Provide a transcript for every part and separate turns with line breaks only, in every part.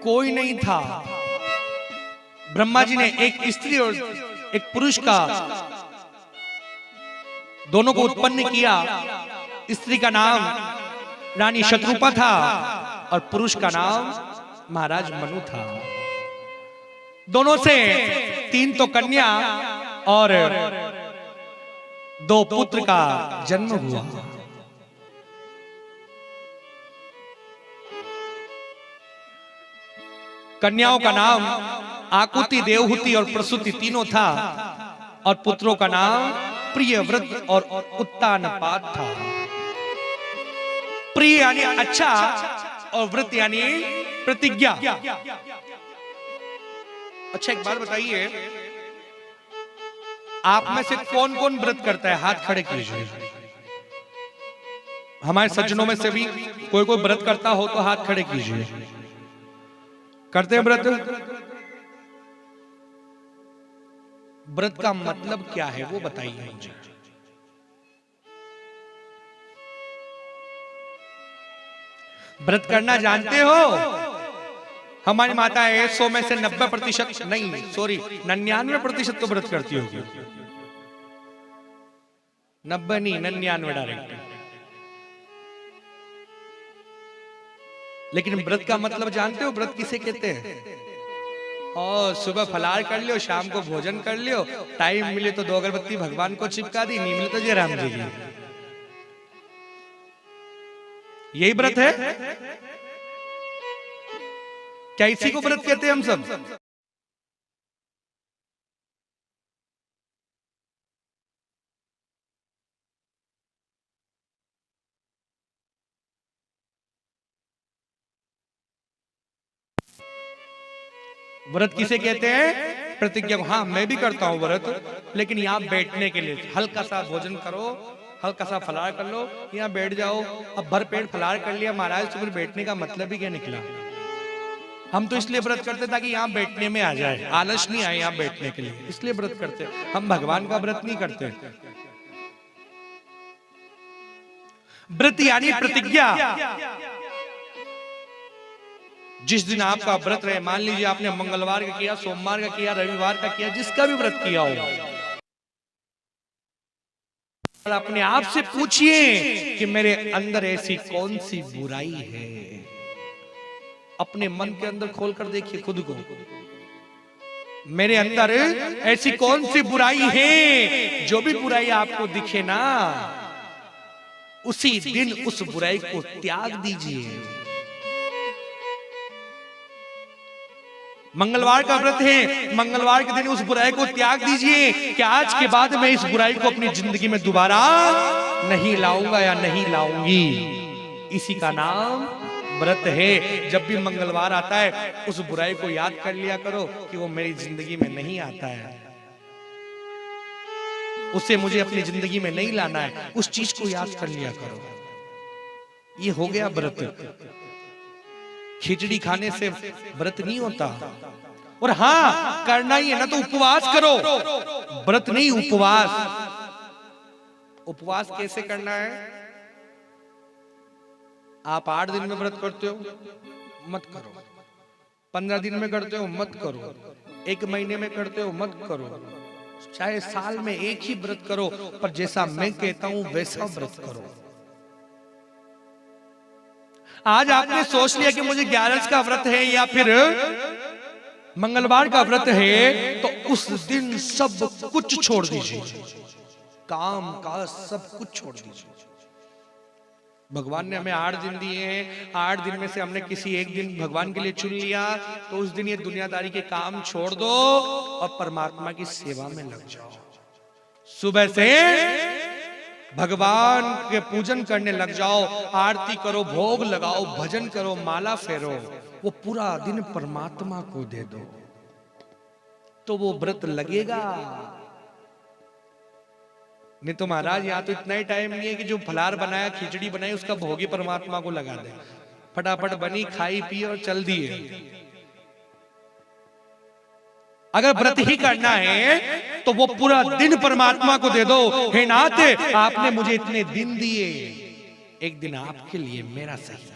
कोई नहीं था। ब्रह्मा जी ने एक स्त्री और एक पुरुष का दोनों को उत्पन्न किया। स्त्री का नाम रानी शत्रुपा था और पुरुष का नाम महाराज मनु था। दोनों से 3 तो कन्या और 2 पुत्र का जन्म हुआ। कन्याओं का नाम आकुति, देवहूति और प्रसूति तीनों था और पुत्रों का नाम प्रियव्रत और उत्तानपाद था। प्रिय यानी अच्छा और व्रत यानी प्रतिज्ञा। अच्छा एक बात बताइए, आप में से कौन कौन व्रत करता है? हाथ खड़े कीजिए। हमारे सज्जनों में से भी कोई कोई व्रत करता हो तो हाथ खड़े कीजिए। करते हैं व्रत? व्रत का मतलब क्या है वो बताइए मुझे। व्रत करना जानते हो? हमारी माता है 100 में से 90% नहीं, सॉरी 99% तो व्रत करती होगी। 90 नहीं, 99 डायरेक्ट। लेकिन व्रत का मतलब जानते हो? व्रत किसे कहते हैं? और सुबह फलार कर लियो, शाम को भोजन कर लियो, टाइम मिले तो 2 अगरबत्ती भगवान को चिपका दी, नहीं मिले तो जय राम जी की। यही व्रत है? क्या इसी को व्रत कहते हैं हम सब? व्रत किसे कहते हैं? प्रतिज्ञा को। हाँ मैं भी करता हूं व्रत, लेकिन यहां बैठने के लिए हल्का सा भोजन करो, हल्का सा फलार कर लो, यहाँ बैठ जाओ। अब भर पेट फलार कर लिया महाराज, तो फिर बैठने का मतलब ही क्या निकला? हम तो इसलिए व्रत करते ताकि यहाँ बैठने में आ जाए, आलस नहीं आए यहाँ बैठने के लिए, इसलिए व्रत करते। हम भगवान का व्रत नहीं करते। व्रत यानी प्रतिज्ञा। जिस दिन आपका व्रत रहे, मान लीजिए आपने मंगलवार का किया, सोमवार का किया, रविवार का किया, जिसका भी व्रत किया हो, अपने आप से पूछिए कि मेरे अंदर ऐसी कौन सी बुराई है। अपने मन के अंदर खोलकर देखिए खुद को, मेरे अंदर ऐसी कौन सी बुराई है। जो भी बुराई आपको दिखे ना, उसी दिन उस बुराई को त्याग दीजिए। मंगलवार का व्रत है, मंगलवार के दिन उस बुराई को त्याग दीजिए कि आज के बाद मैं इस बुराई को अपनी जिंदगी में दोबारा नहीं लाऊंगा या नहीं लाऊंगी। इसी का नाम व्रत है। जब भी मंगलवार आता है उस बुराई को याद कर लिया करो कि वो मेरी जिंदगी में नहीं आता है, उसे मुझे अपनी जिंदगी में नहीं लाना है, उस चीज को याद कर लिया करो। ये हो गया व्रत। खिचड़ी खाने से व्रत नहीं होता। और हाँ करना ही है ना तो उपवास करो, व्रत नहीं उपवास। उपवास कैसे करना है? आप 8 दिन में व्रत करते हो, मत करो। 15 दिन में करते हो, मत करो। 1 महीने में करते हो, मत करो। चाहे साल में एक ही व्रत करो, पर जैसा मैं कहता हूं वैसा व्रत करो। आज आपने सोच लिया कि मुझे 11 का व्रत है या फिर मंगलवार का व्रत है, तो उस दिन सब कुछ छोड़ दीजिए, काम काज सब कुछ छोड़ दीजिए। भगवान ने हमें 8 दिन दिए हैं, 8 दिन में से हमने किसी एक दिन भगवान के लिए चुन लिया, तो उस दिन ये दुनियादारी के काम छोड़ दो और परमात्मा की सेवा में लग जाओ। सुबह से भगवान के पूजन करने लग जाओ, आरती करो, भोग लगाओ, भजन करो, माला फेरो, वो पूरा दिन परमात्मा को दे दो, तो वो व्रत लगेगा। नहीं तो महाराज यहाँ तो इतना ही टाइम नहीं है कि जो फलार बनाया, खिचड़ी बनाई, उसका भोग ही परमात्मा को लगा दे। फटाफट बनी, खाई पी और चल दिए। अगर व्रत ही करना है तो वो पूरा दिन परमात्मा को दे दो। हे नाथ, आपने मुझे इतने दिन दिए, एक दिन आपके लिए मेरा सही।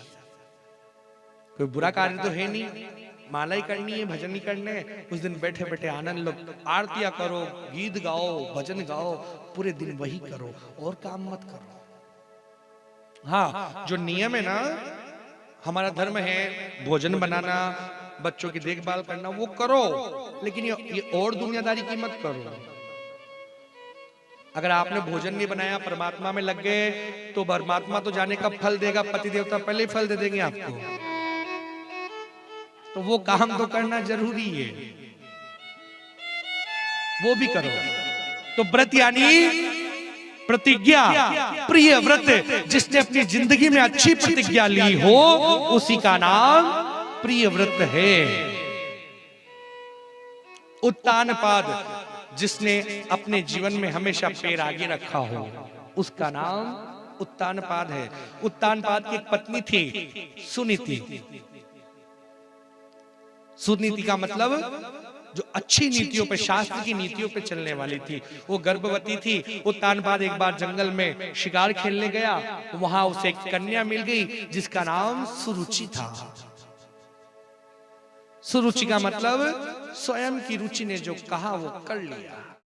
कोई बुरा कार्य तो है नहीं, माला ही करनी है, भजन ही करने हैं। उस दिन बैठे बैठे आनंद लो, आरतियां करो, गीत गाओ, भजन गाओ, पूरे दिन वही करो और काम मत करो। हाँ, जो नियम है ना, हमारा धर्म है भोजन बनाना, बच्चों की देखभाल करना, वो करो, लेकिन ये और दुनियादारी की मत करो। अगर आपने भोजन नहीं बनाया, परमात्मा में लग गए, तो परमात्मा तो जाने का फल देगा, पति देवता पहले ही फल दे देंगे आपको। तो वो काम तो करना जरूरी है, वो भी करो। तो व्रत यानी प्रतिज्ञा, प्रिय व्रत। जिसने अपनी जिंदगी में अच्छी प्रतिज्ञा ली हो, उसी का नाम प्रिय व्रत है। उत्तानपाद, जिसने अपने जीवन में हमेशा पैर आगे रखा हो, उसका नाम उत्तानपाद है। उत्तानपाद की एक पत्नी थी, सुनीति। सुनीति का मतलब जो अच्छी नीतियों पे, शास्त्र की नीतियों पे चलने वाली थी। वो गर्भवती थी। उत्तानपाद एक बार जंगल में शिकार खेलने गया, वहां उसे एक कन्या मिल गई जिसका नाम सुरुचि था। सुरुचि का मतलब स्वयं की रुचि ने जो कहा वो कर लिया।